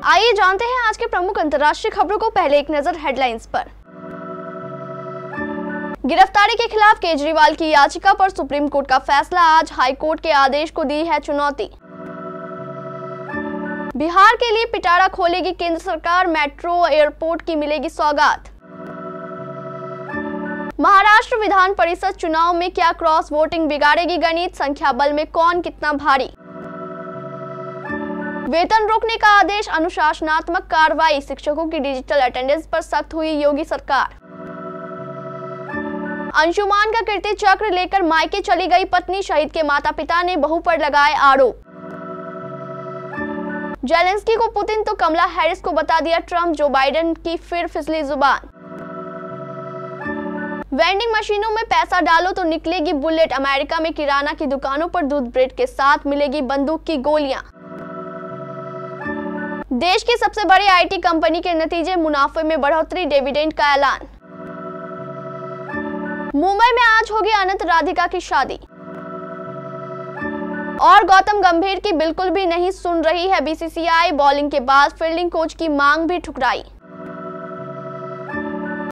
आइए जानते हैं आज के प्रमुख अंतर्राष्ट्रीय खबरों को। पहले एक नजर हेडलाइंस पर। गिरफ्तारी के खिलाफ केजरीवाल की याचिका पर सुप्रीम कोर्ट का फैसला। आज हाई कोर्ट के आदेश को दी है चुनौती। बिहार के लिए पिटारा खोलेगी केंद्र सरकार, मेट्रो एयरपोर्ट की मिलेगी सौगात। महाराष्ट्र विधान परिषद चुनाव में क्या क्रॉस वोटिंग बिगाड़ेगी गणित, संख्या बल में कौन कितना भारी। वेतन रोकने का आदेश, अनुशासनात्मक कार्रवाई, शिक्षकों की डिजिटल अटेंडेंस पर सख्त हुई योगी सरकार। अंशुमान का कीर्ति चक्र लेकर मायके चली गई पत्नी, शहीद के माता पिता ने बहू पर लगाए आरोप। जेलेंस्की को पुतिन तो कमला हैरिस को बता दिया ट्रंप, जो बाइडेन की फिर फिसली जुबान। वेंडिंग मशीनों में पैसा डालो तो निकलेगी बुलेट, अमेरिका में किराना की दुकानों पर दूध ब्रेड के साथ मिलेगी बंदूक की गोलियां। देश की सबसे बड़ी आईटी कंपनी के नतीजे, मुनाफे में बढ़ोतरी, डिविडेंड का ऐलान। मुंबई में आज होगी अनंत राधिका की शादी। और गौतम गंभीर की बिल्कुल भी नहीं सुन रही है बीसीसीआई, बॉलिंग के बाद फील्डिंग कोच की मांग भी ठुकराई।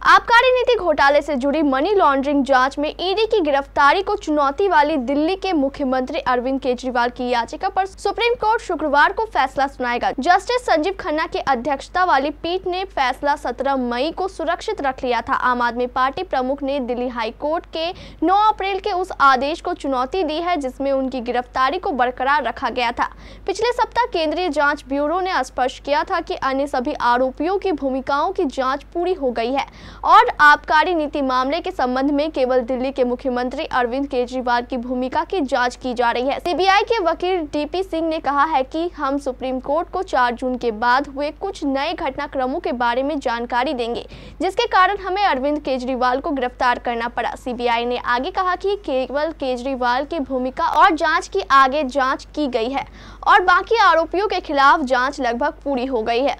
आबकारी नीति घोटाले से जुड़ी मनी लॉन्ड्रिंग जांच में ईडी की गिरफ्तारी को चुनौती वाली दिल्ली के मुख्यमंत्री अरविंद केजरीवाल की याचिका पर सुप्रीम कोर्ट शुक्रवार को फैसला सुनाएगा। जस्टिस संजीव खन्ना की अध्यक्षता वाली पीठ ने फैसला 17 मई को सुरक्षित रख लिया था। आम आदमी पार्टी प्रमुख ने दिल्ली हाई कोर्ट के 9 अप्रैल के उस आदेश को चुनौती दी है जिसमें उनकी गिरफ्तारी को बरकरार रखा गया था। पिछले सप्ताह केंद्रीय जाँच ब्यूरो ने स्पष्ट किया था कि अन्य सभी आरोपियों की भूमिकाओं की जाँच पूरी हो गई है और आबकारी नीति मामले के संबंध में केवल दिल्ली के मुख्यमंत्री अरविंद केजरीवाल की भूमिका की जांच की जा रही है। सीबीआई के वकील डीपी सिंह ने कहा है कि हम सुप्रीम कोर्ट को 4 जून के बाद हुए कुछ नए घटनाक्रमों के बारे में जानकारी देंगे, जिसके कारण हमें अरविंद केजरीवाल को गिरफ्तार करना पड़ा। सीबीआई ने आगे कहा कि केवल केजरीवाल की भूमिका और जाँच की आगे जाँच की गई है और बाकी आरोपियों के खिलाफ जाँच लगभग पूरी हो गई है।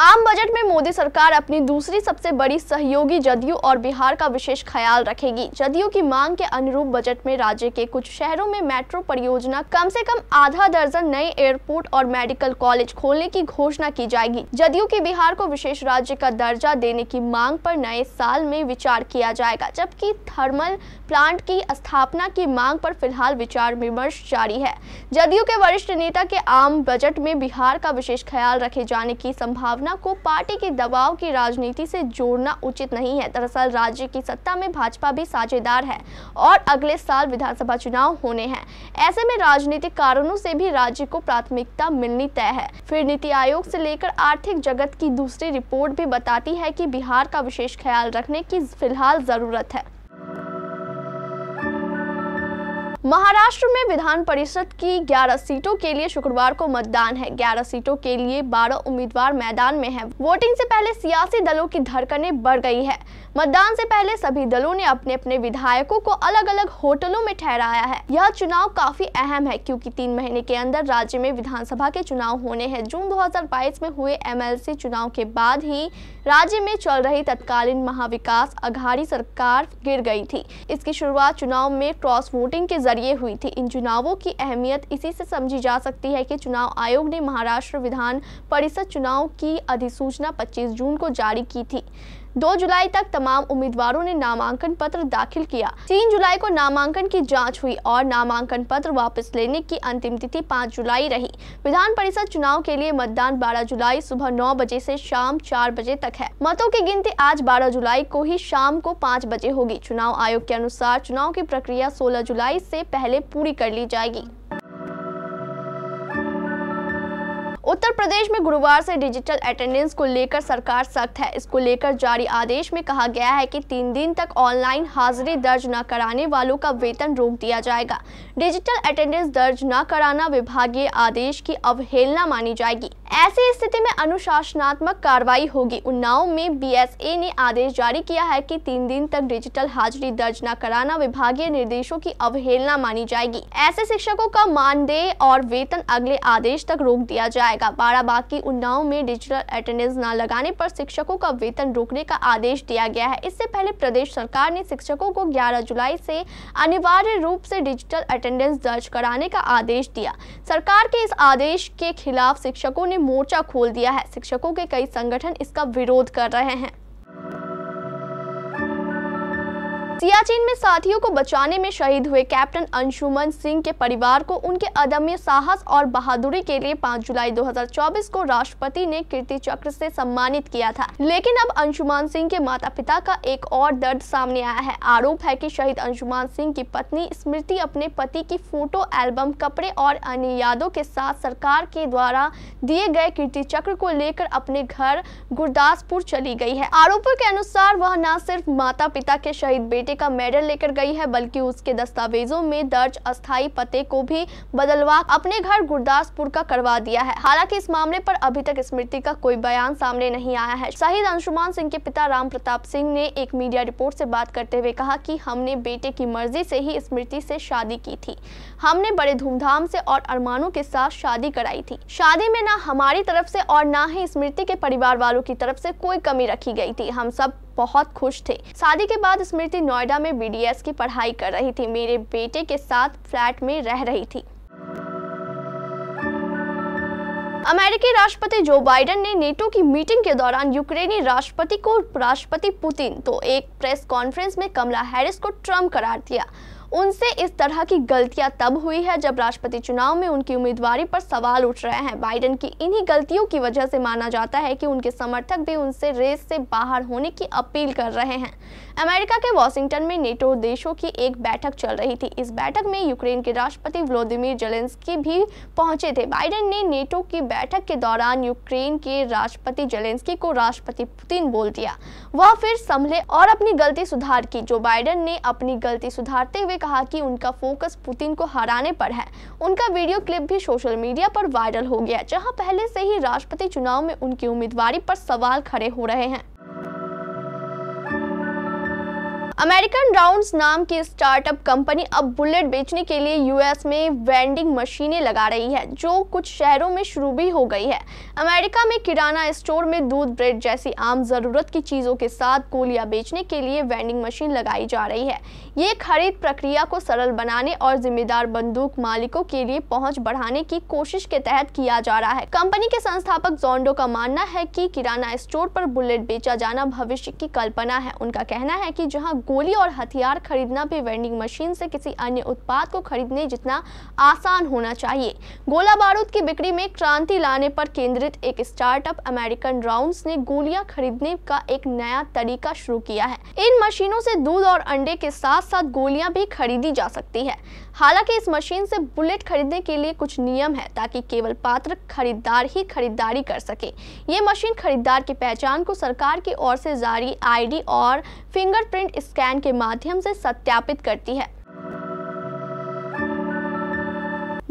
आम बजट में मोदी सरकार अपनी दूसरी सबसे बड़ी सहयोगी जदयू और बिहार का विशेष ख्याल रखेगी। जदयू की मांग के अनुरूप बजट में राज्य के कुछ शहरों में मेट्रो परियोजना, कम से कम आधा दर्जन नए एयरपोर्ट और मेडिकल कॉलेज खोलने की घोषणा की जाएगी। जदयू की बिहार को विशेष राज्य का दर्जा देने की मांग पर नए साल में विचार किया जाएगा, जबकि थर्मल प्लांट की स्थापना की मांग पर फिलहाल विचार विमर्श जारी है। जदयू के वरिष्ठ नेता के आम बजट में बिहार का विशेष ख्याल रखे जाने की संभावना को पार्टी के दबाव की राजनीति से जोड़ना उचित नहीं है। दरअसल राज्य की सत्ता में भाजपा भी साझेदार है और अगले साल विधानसभा चुनाव होने हैं। ऐसे में राजनीतिक कारणों से भी राज्य को प्राथमिकता मिलनी तय है। फिर नीति आयोग से लेकर आर्थिक जगत की दूसरी रिपोर्ट भी बताती है कि बिहार का विशेष ख्याल रखने की फिलहाल जरूरत है। महाराष्ट्र में विधान परिषद की 11 सीटों के लिए शुक्रवार को मतदान है। 11 सीटों के लिए 12 उम्मीदवार मैदान में हैं। वोटिंग से पहले सियासी दलों की धड़कनें बढ़ गई है। मतदान से पहले सभी दलों ने अपने अपने विधायकों को अलग अलग होटलों में ठहराया है। यह चुनाव काफी अहम है क्योंकि 3 महीने के अंदर राज्य में विधानसभा के चुनाव होने हैं। जून 2022 में हुए एमएलसी चुनाव के बाद ही राज्य में चल रही तत्कालीन महाविकास अघाड़ी सरकार गिर गई थी। इसकी शुरुआत चुनाव में क्रॉस वोटिंग के जरिए हुई थी। इन चुनावों की अहमियत इसी से समझी जा सकती है कि चुनाव आयोग ने महाराष्ट्र विधान परिषद चुनाव की अधिसूचना 25 जून को जारी की थी। 2 जुलाई तक तमाम उम्मीदवारों ने नामांकन पत्र दाखिल किया। 3 जुलाई को नामांकन की जांच हुई और नामांकन पत्र वापस लेने की अंतिम तिथि 5 जुलाई रही। विधान परिषद चुनाव के लिए मतदान 12 जुलाई सुबह 9 बजे से शाम 4 बजे तक है। मतों की गिनती आज 12 जुलाई को ही शाम को 5 बजे होगी। चुनाव आयोग के अनुसार चुनाव की प्रक्रिया 16 जुलाई से पहले पूरी कर ली जाएगी। उत्तर प्रदेश में गुरुवार से डिजिटल अटेंडेंस को लेकर सरकार सख्त है। इसको लेकर जारी आदेश में कहा गया है कि 3 दिन तक ऑनलाइन हाजिरी दर्ज न कराने वालों का वेतन रोक दिया जाएगा। डिजिटल अटेंडेंस दर्ज न कराना विभागीय आदेश की अवहेलना मानी जाएगी। ऐसी स्थिति में अनुशासनात्मक कार्रवाई होगी। उन्नाव में बीएसए ने आदेश जारी किया है कि 3 दिन तक डिजिटल हाजिरी दर्ज न कराना विभागीय निर्देशों की अवहेलना मानी जाएगी। ऐसे शिक्षकों का मानदेय और वेतन अगले आदेश तक रोक दिया जाएगा। जाएगा। बाराबांकी उन्नाव में डिजिटल अटेंडेंस न लगाने पर शिक्षकों का वेतन रोकने का आदेश दिया गया है। इससे पहले प्रदेश सरकार ने शिक्षकों को 11 जुलाई से अनिवार्य रूप से डिजिटल अटेंडेंस दर्ज कराने का आदेश दिया। सरकार के इस आदेश के खिलाफ शिक्षकों ने मोर्चा खोल दिया है। शिक्षकों के कई संगठन इसका विरोध कर रहे हैं। सियाचिन में साथियों को बचाने में शहीद हुए कैप्टन अंशुमन सिंह के परिवार को उनके अदम्य साहस और बहादुरी के लिए 5 जुलाई 2024 को राष्ट्रपति ने कीर्ति चक्र से सम्मानित किया था। लेकिन अब अंशुमान सिंह के माता-पिता का एक और दर्द सामने आया है। आरोप है कि शहीद अंशुमान सिंह की पत्नी स्मृति अपने पति की फोटो एल्बम, कपड़े और अन्य यादों के साथ सरकार के द्वारा दिए गए कीर्ति चक्र को लेकर अपने घर गुरदासपुर चली गई है। आरोपों के अनुसार वह न सिर्फ माता-पिता के शहीद बेटे का मेडल लेकर गई है, बल्कि उसके दस्तावेजों में दर्ज अस्थायी पते को भी बदलवा अपने घर गुरदासपुर का करवा दिया है। हालांकि इस मामले पर अभी तक स्मृति का कोई बयान सामने नहीं आया है। शहीद अंशुमान सिंह के पिता राम प्रताप सिंह ने एक मीडिया रिपोर्ट से बात करते हुए कहा कि हमने बेटे की मर्जी से ही स्मृति से शादी की थी। हमने बड़े धूमधाम से और अरमानों के साथ शादी कराई थी। शादी में ना हमारी तरफ से और ना ही स्मृति के परिवार वालों की तरफ से कोई कमी रखी गई थी। हम सब बहुत खुश थे। शादी के बाद स्मृति नोएडा में BDS की पढ़ाई कर रही थी। मेरे बेटे के साथ फ्लैट में रह रही थी। अमेरिकी राष्ट्रपति जो बाइडेन ने नेटो की मीटिंग के दौरान यूक्रेनी राष्ट्रपति को राष्ट्रपति पुतिन तो एक प्रेस कॉन्फ्रेंस में कमला हैरिस को ट्रम्प करार दिया। उनसे इस तरह की गलतियां तब हुई है जब राष्ट्रपति चुनाव में उनकी उम्मीदवारी पर सवाल उठ रहे हैं। बाइडेन की इन्हीं गलतियों की वजह से माना जाता है कि उनके समर्थक भी उनसे रेस से बाहर होने की अपील कर रहे हैं। अमेरिका के वॉशिंगटन में नेटो देशों की एक बैठक चल रही थी। इस बैठक में यूक्रेन के राष्ट्रपति व्लादिमीर जेलेंस्की भी पहुंचे थे। बाइडेन ने नेटो की बैठक के दौरान यूक्रेन के राष्ट्रपति जेलेंस्की को राष्ट्रपति पुतिन बोल दिया। वह फिर संभले और अपनी गलती सुधार की। जो बाइडेन ने अपनी गलती सुधारते हुए कहा कि उनका फोकस पुतिन को हराने पर है। उनका वीडियो क्लिप भी सोशल मीडिया पर वायरल हो गया, जहां पहले से ही राष्ट्रपति चुनाव में उनकी उम्मीदवारी पर सवाल खड़े हो रहे हैं। अमेरिकन राउंड्स नाम की स्टार्टअप कंपनी अब बुलेट बेचने के लिए यूएस में वेंडिंग मशीनें लगा रही है, जो कुछ शहरों में शुरू भी हो गई है। अमेरिका में किराना स्टोर में दूध, ब्रेड जैसी आम जरूरत की चीजों के साथ गोलियां बेचने के लिए वेंडिंग मशीन लगाई जा रही है। ये खरीद प्रक्रिया को सरल बनाने और जिम्मेदार बंदूक मालिकों के लिए पहुंच बढ़ाने की कोशिश के तहत किया जा रहा है। कंपनी के संस्थापक जोंडो का मानना है कि किराना स्टोर पर बुलेट बेचा जाना भविष्य की कल्पना है। उनका कहना है कि जहां गोली और हथियार खरीदना भी वेंडिंग मशीन से किसी अन्य उत्पाद को खरीदने जितना आसान होना चाहिए। गोला बारूद की बिक्री में क्रांति लाने पर केंद्रित एक स्टार्टअप अमेरिकन राउंड्स ने गोलियां खरीदने का एक नया तरीका शुरू किया है। इन मशीनों से दूध और अंडे के साथ साथ गोलियां भी खरीदी जा सकती है। हालांकि इस मशीन से बुलेट खरीदने के लिए कुछ नियम है ताकि केवल पात्र खरीदार ही खरीदारी कर सके। ये मशीन खरीदार की पहचान को सरकार की ओर से जारी ID और फिंगरप्रिंट स्कैन के माध्यम से सत्यापित करती है।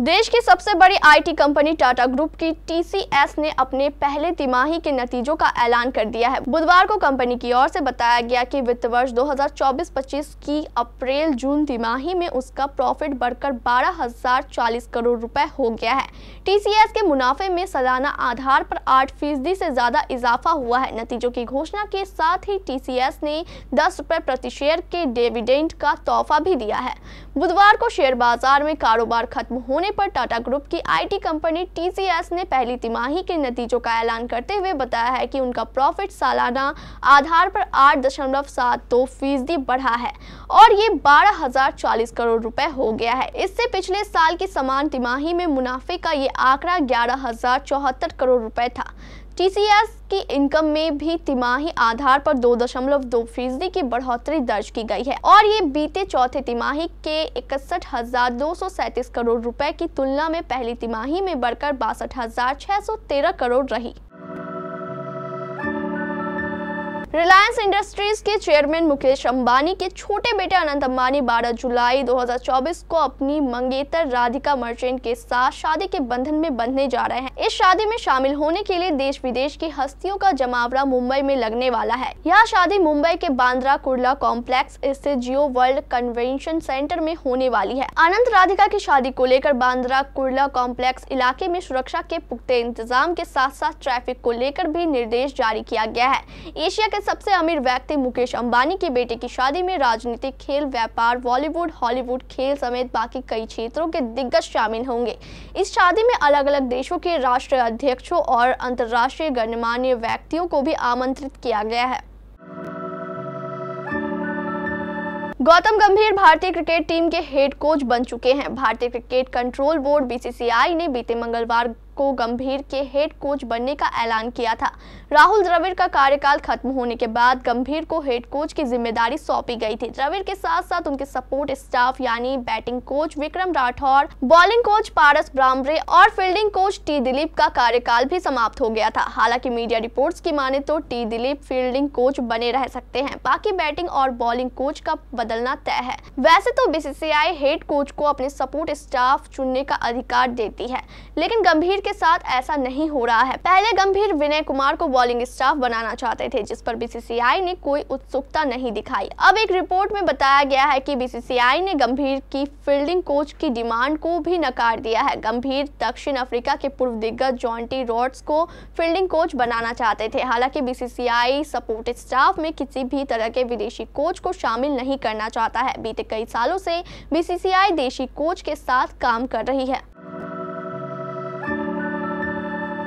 देश की सबसे बड़ी IT कंपनी टाटा ग्रुप की TCS ने अपने पहले तिमाही के नतीजों का ऐलान कर दिया है। बुधवार को कंपनी की ओर से बताया गया कि वित्त वर्ष 2024-25 की अप्रैल-जून तिमाही में उसका प्रॉफिट बढ़कर 12,040 करोड़ रुपए हो गया है। TCS के मुनाफे में सालाना आधार पर 8% से ज्यादा इजाफा हुआ है। नतीजों की घोषणा के साथ ही TCS ने 10 रुपए प्रति शेयर के डिविडेंड का तोहफा भी दिया है। बुधवार को शेयर बाजार में कारोबार खत्म होने पर टाटा ग्रुप की IT कंपनी TCS ने पहली तिमाही के नतीजों का ऐलान करते हुए बताया है कि उनका प्रॉफिट सालाना आधार पर 8.72% बढ़ा है और ये 12,040 करोड़ रुपए हो गया है। इससे पिछले साल की समान तिमाही में मुनाफे का ये आंकड़ा 11,074 करोड़ रुपए था। TCS की इनकम में भी तिमाही आधार पर 2.2% की बढ़ोतरी दर्ज की गई है और ये बीते चौथे तिमाही के 61,237 करोड़ रुपए की तुलना में पहली तिमाही में बढ़कर 62,613 करोड़ रही। रिलायंस इंडस्ट्रीज के चेयरमैन मुकेश अंबानी के छोटे बेटे अनंत अंबानी 12 जुलाई 2024 को अपनी मंगेतर राधिका मर्चेंट के साथ शादी के बंधन में बंधने जा रहे हैं। इस शादी में शामिल होने के लिए देश विदेश की हस्तियों का जमावड़ा मुंबई में लगने वाला है। यह शादी मुंबई के बांद्रा कुर्ला कॉम्प्लेक्स स्थित जियो वर्ल्ड कन्वेंशन सेंटर में होने वाली है। अनंत राधिका की शादी को लेकर बांद्रा कुर्ला कॉम्प्लेक्स इलाके में सुरक्षा के पुख्ते इंतजाम के साथ साथ ट्रैफिक को लेकर भी निर्देश जारी किया गया है। एशिया के सबसे अमीर व्यक्ति मुकेश अंबानी के बेटे की शादी में राजनीतिक, खेल, व्यापार, बॉलीवुड, हॉलीवुड, खेल समेत बाकी कई क्षेत्रों के दिग्गज शामिल होंगे। इस शादी में अलग अलग देशों के राष्ट्रीय अध्यक्षों और अंतर्राष्ट्रीय गणमान्य व्यक्तियों को भी आमंत्रित किया गया है। गौतम गंभीर भारतीय क्रिकेट टीम के हेड कोच बन चुके हैं। भारतीय क्रिकेट कंट्रोल बोर्ड बीसीसीआई ने बीते मंगलवार को गंभीर के हेड कोच बनने का ऐलान किया था। राहुल द्रविड़ का कार्यकाल खत्म होने के बाद गंभीर को हेड कोच की जिम्मेदारी सौंपी गई थी। द्रविड़ के साथ साथ उनके सपोर्ट स्टाफ यानी batting coach Vikram Rathour, bowling coach Paras ब्राह्मणे और फील्डिंग कोच टी दिलीप का कार्यकाल भी समाप्त हो गया था। हालांकि मीडिया रिपोर्ट्स की माने तो टी दिलीप फील्डिंग कोच बने रह सकते हैं, बाकी बैटिंग और बॉलिंग कोच का बदलना तय है। वैसे तो बीसीसीआई हेड कोच को अपने सपोर्ट स्टाफ चुनने का अधिकार देती है, लेकिन गंभीर के साथ ऐसा नहीं हो रहा है। पहले गंभीर विनय कुमार को बॉलिंग स्टाफ बनाना चाहते थे, जिस पर बीसीसीआई ने कोई उत्सुकता नहीं दिखाई। अब एक रिपोर्ट में बताया गया है कि बीसीसीआई ने गंभीर की फील्डिंग कोच की डिमांड को भी नकार दिया है। गंभीर दक्षिण अफ्रीका के पूर्व दिग्गज जॉन्टी रॉड्स को फील्डिंग कोच बनाना चाहते थे। हालांकि बीसीसीआई सपोर्ट स्टाफ में किसी भी तरह के विदेशी कोच को शामिल नहीं करना चाहता है। बीते कई सालों से बीसीसीआई देशी कोच के साथ काम कर रही है।